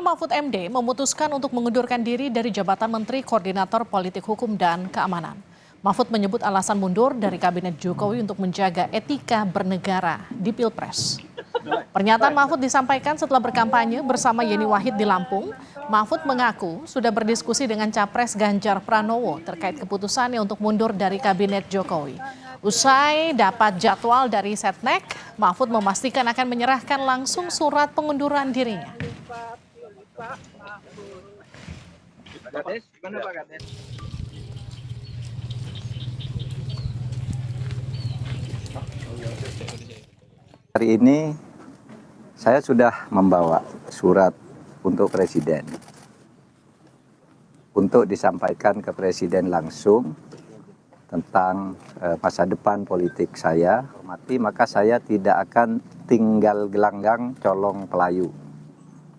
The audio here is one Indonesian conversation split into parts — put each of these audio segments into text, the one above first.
Mahfud MD memutuskan untuk mengundurkan diri dari jabatan Menteri Koordinator Politik Hukum dan Keamanan. Mahfud menyebut alasan mundur dari Kabinet Jokowi untuk menjaga etika bernegara di Pilpres. Pernyataan Mahfud disampaikan setelah berkampanye bersama Yeni Wahid di Lampung. Mahfud mengaku sudah berdiskusi dengan Capres Ganjar Pranowo terkait keputusannya untuk mundur dari Kabinet Jokowi. Usai dapat jadwal dari Setnek, Mahfud memastikan akan menyerahkan langsung surat pengunduran dirinya. Hari ini saya sudah membawa surat untuk Presiden untuk disampaikan ke Presiden langsung tentang masa depan politik saya. Maka saya tidak akan tinggal gelanggang colong pelayu.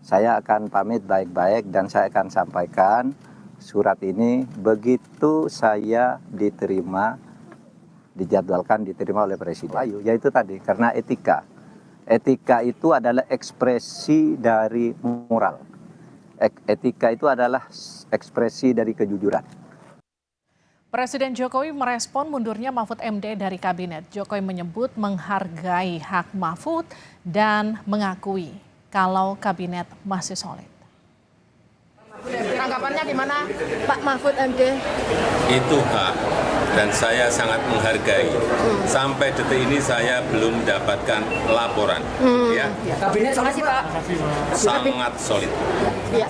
Saya akan pamit baik-baik dan saya akan sampaikan surat ini begitu saya dijadwalkan diterima oleh Presiden. Yaitu tadi, karena etika. Etika itu adalah ekspresi dari moral. Etika itu adalah ekspresi dari kejujuran. Presiden Jokowi merespon mundurnya Mahfud MD dari kabinet. Jokowi menyebut menghargai hak Mahfud dan mengakui kalau kabinet masih solid. Tanggapannya gimana Pak Mahfud MD? Itu hak dan saya sangat menghargai. Sampai detik ini saya belum mendapatkan laporan. Ya. Kabinet terima kasih Pak. Sangat solid. Ya.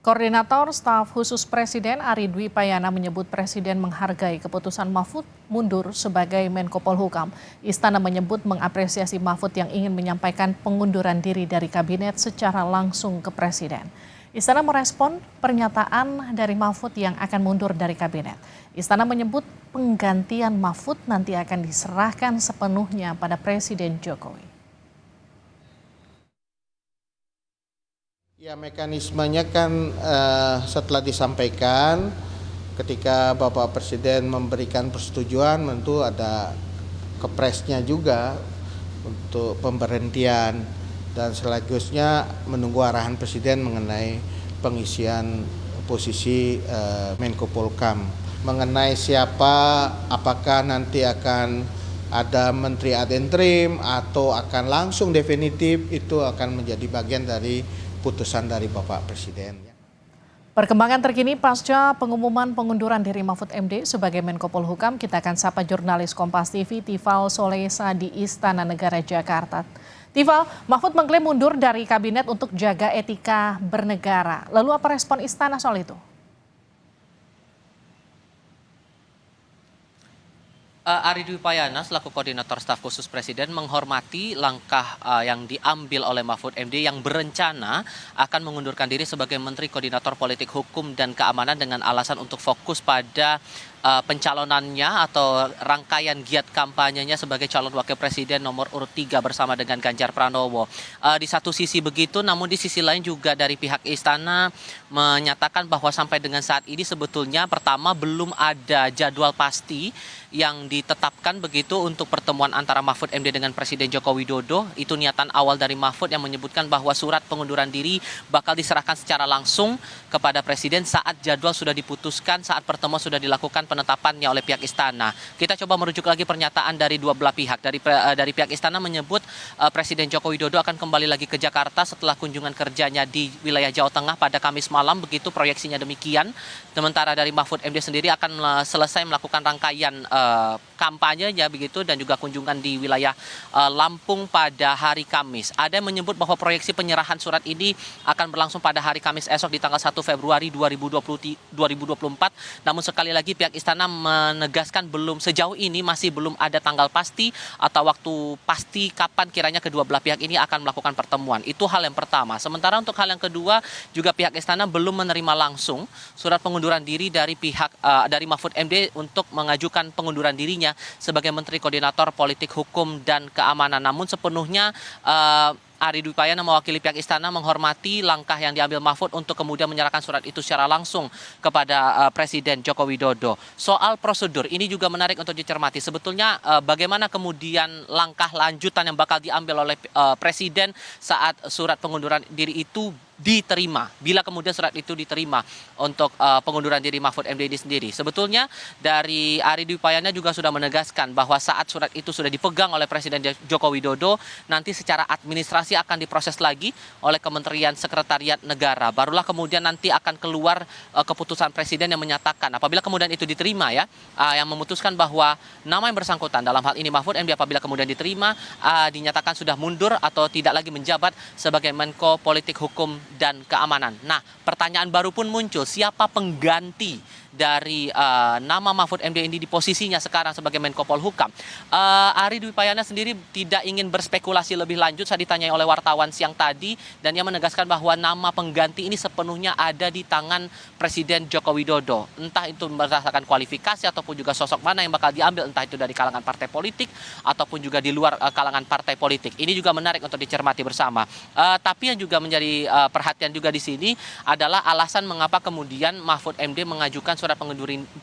Koordinator Staf Khusus Presiden Ari Dwi Payana menyebut Presiden menghargai keputusan Mahfud mundur sebagai Menko Polhukam. Istana menyebut mengapresiasi Mahfud yang ingin menyampaikan pengunduran diri dari kabinet secara langsung ke Presiden. Istana merespon pernyataan dari Mahfud yang akan mundur dari kabinet. Istana menyebut penggantian Mahfud nanti akan diserahkan sepenuhnya pada Presiden Jokowi. Ya, mekanismenya kan setelah disampaikan ketika Bapak Presiden memberikan persetujuan tentu ada kepresnya juga untuk pemberhentian dan selanjutnya menunggu arahan Presiden mengenai pengisian posisi Menko Polhukam. Mengenai siapa, apakah nanti akan ada menteri ad interim atau akan langsung definitif, itu akan menjadi bagian dari putusan dari Bapak Presiden. Perkembangan terkini pasca pengumuman pengunduran diri Mahfud MD sebagai Menko Polhukam, kita akan sapa jurnalis Kompas TV Tifal Solesa di Istana Negara Jakarta. Tifal, Mahfud mengklaim mundur dari kabinet untuk jaga etika bernegara. Lalu apa respon Istana soal itu? Ari Dwi Payana selaku Koordinator Staf Khusus Presiden menghormati langkah yang diambil oleh Mahfud MD yang berencana akan mengundurkan diri sebagai Menteri Koordinator Politik Hukum dan Keamanan dengan alasan untuk fokus pada pencalonannya atau rangkaian giat kampanyenya sebagai calon wakil presiden nomor urut 3 bersama dengan Ganjar Pranowo. Di satu sisi begitu, namun di sisi lain juga dari pihak istana menyatakan bahwa sampai dengan saat ini sebetulnya pertama belum ada jadwal pasti yang ditetapkan begitu untuk pertemuan antara Mahfud MD dengan Presiden Joko Widodo. Itu niatan awal dari Mahfud yang menyebutkan bahwa surat pengunduran diri bakal diserahkan secara langsung kepada Presiden saat jadwal sudah diputuskan, saat pertemuan sudah dilakukan penetapannya oleh pihak istana. Kita coba merujuk lagi pernyataan dari dua belah pihak. Dari pihak istana menyebut Presiden Joko Widodo akan kembali lagi ke Jakarta setelah kunjungan kerjanya di wilayah Jawa Tengah pada Kamis malam, begitu proyeksinya demikian. Sementara dari Mahfud MD sendiri akan selesai melakukan rangkaian kampanyenya begitu dan juga kunjungan di wilayah Lampung pada hari Kamis. Ada yang menyebut bahwa proyeksi penyerahan surat ini akan berlangsung pada hari Kamis esok di tanggal 1 Februari 2024. Namun sekali lagi pihak istana menegaskan sejauh ini masih belum ada tanggal pasti atau waktu pasti kapan kiranya kedua belah pihak ini akan melakukan pertemuan. Itu hal yang pertama. Sementara untuk hal yang kedua juga pihak istana belum menerima langsung surat pengunduran diri dari dari Mahfud MD untuk mengajukan pengunduran dirinya sebagai Menteri Koordinator Politik Hukum dan Keamanan. Namun sepenuhnya Ari Dwi Payana mewakili pihak istana menghormati langkah yang diambil Mahfud untuk kemudian menyerahkan surat itu secara langsung kepada Presiden Joko Widodo. Soal prosedur ini juga menarik untuk dicermati. Sebetulnya bagaimana kemudian langkah lanjutan yang bakal diambil oleh Presiden saat surat pengunduran diri itu diterima. Bila kemudian surat itu diterima untuk pengunduran diri Mahfud MD ini sendiri. Sebetulnya dari Ari Dwi Payana juga sudah menegaskan bahwa saat surat itu sudah dipegang oleh Presiden Joko Widodo, nanti secara administrasi akan diproses lagi oleh Kementerian Sekretariat Negara. Barulah kemudian nanti akan keluar keputusan Presiden yang menyatakan apabila kemudian itu diterima ya, yang memutuskan bahwa nama yang bersangkutan dalam hal ini Mahfud MD apabila kemudian diterima dinyatakan sudah mundur atau tidak lagi menjabat sebagai Menko Politik Hukum dan Keamanan. Nah, pertanyaan baru pun muncul, siapa pengganti dari nama Mahfud MD ini di posisinya sekarang sebagai Menko Polhukam. Ari Dwi Payana sendiri tidak ingin berspekulasi lebih lanjut saat ditanyai oleh wartawan siang tadi, dan ia menegaskan bahwa nama pengganti ini sepenuhnya ada di tangan Presiden Joko Widodo. Entah itu berdasarkan kualifikasi ataupun juga sosok mana yang bakal diambil, entah itu dari kalangan partai politik ataupun juga di luar kalangan partai politik. Ini juga menarik untuk dicermati bersama. Tapi yang juga menjadi perhatian juga di sini adalah alasan mengapa kemudian Mahfud MD mengajukan surat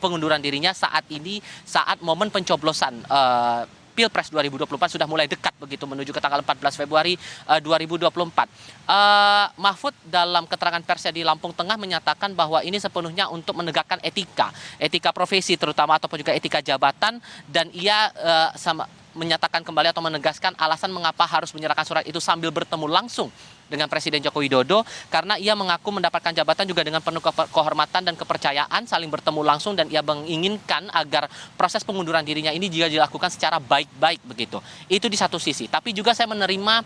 pengunduran dirinya saat ini, saat momen pencoblosan Pilpres 2024 sudah mulai dekat begitu menuju ke tanggal 14 Februari 2024. Mahfud dalam keterangan persnya di Lampung Tengah menyatakan bahwa ini sepenuhnya untuk menegakkan etika profesi terutama ataupun juga etika jabatan, dan ia menyatakan kembali atau menegaskan alasan mengapa harus menyerahkan surat itu sambil bertemu langsung dengan Presiden Joko Widodo, karena ia mengaku mendapatkan jabatan juga dengan penuh kehormatan dan kepercayaan, saling bertemu langsung, dan ia menginginkan agar proses pengunduran dirinya ini juga dilakukan secara baik-baik begitu. Itu di satu sisi. Tapi juga saya menerima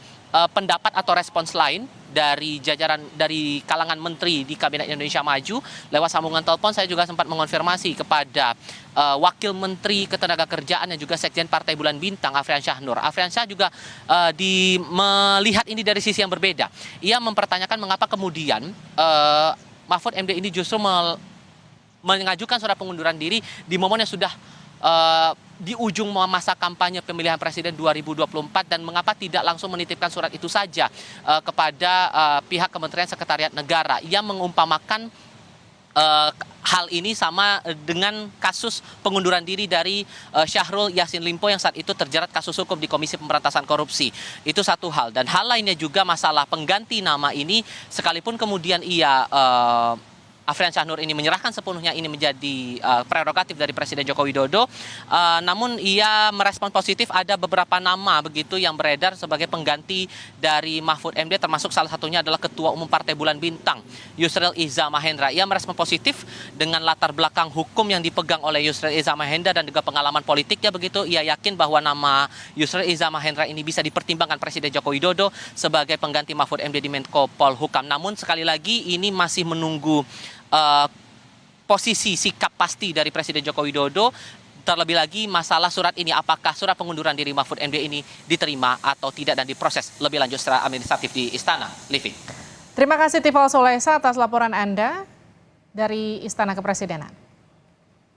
pendapat atau respons lain dari jajaran dari kalangan menteri di Kabinet Indonesia Maju. Lewat sambungan telepon saya juga sempat mengonfirmasi kepada Wakil Menteri Ketenagakerjaan dan juga Sekjen Partai Bulan Bintang, Afriansyah Nur. Afriansyah juga melihat ini dari sisi yang berbeda. Ia mempertanyakan mengapa kemudian Mahfud MD ini justru mengajukan surat pengunduran diri di momen yang sudah di ujung masa kampanye pemilihan presiden 2024, dan mengapa tidak langsung menitipkan surat itu saja kepada pihak Kementerian Sekretariat Negara. Ia mengumpamakan hal ini sama dengan kasus pengunduran diri dari Syahrul Yassin Limpo yang saat itu terjerat kasus hukum di Komisi Pemberantasan Korupsi. Itu satu hal. Dan hal lainnya juga masalah pengganti nama ini, sekalipun kemudian ia Afriansyah Nur ini menyerahkan sepenuhnya ini menjadi prerogatif dari Presiden Joko Widodo, namun ia merespon positif ada beberapa nama begitu yang beredar sebagai pengganti dari Mahfud MD, termasuk salah satunya adalah Ketua Umum Partai Bulan Bintang, Yusril Iza Mahendra. Ia merespon positif dengan latar belakang hukum yang dipegang oleh Yusril Iza Mahendra dan juga pengalaman politiknya begitu. Ia yakin bahwa nama Yusril Iza Mahendra ini bisa dipertimbangkan Presiden Joko Widodo sebagai pengganti Mahfud MD di Menko Polhukam. Namun sekali lagi ini masih menunggu posisi sikap pasti dari Presiden Joko Widodo. Terlebih lagi masalah surat ini, apakah surat pengunduran diri Mahfud MD ini diterima atau tidak dan diproses lebih lanjut secara administratif di Istana. Livi. Terima kasih Tifal Solesa atas laporan Anda dari Istana Kepresidenan.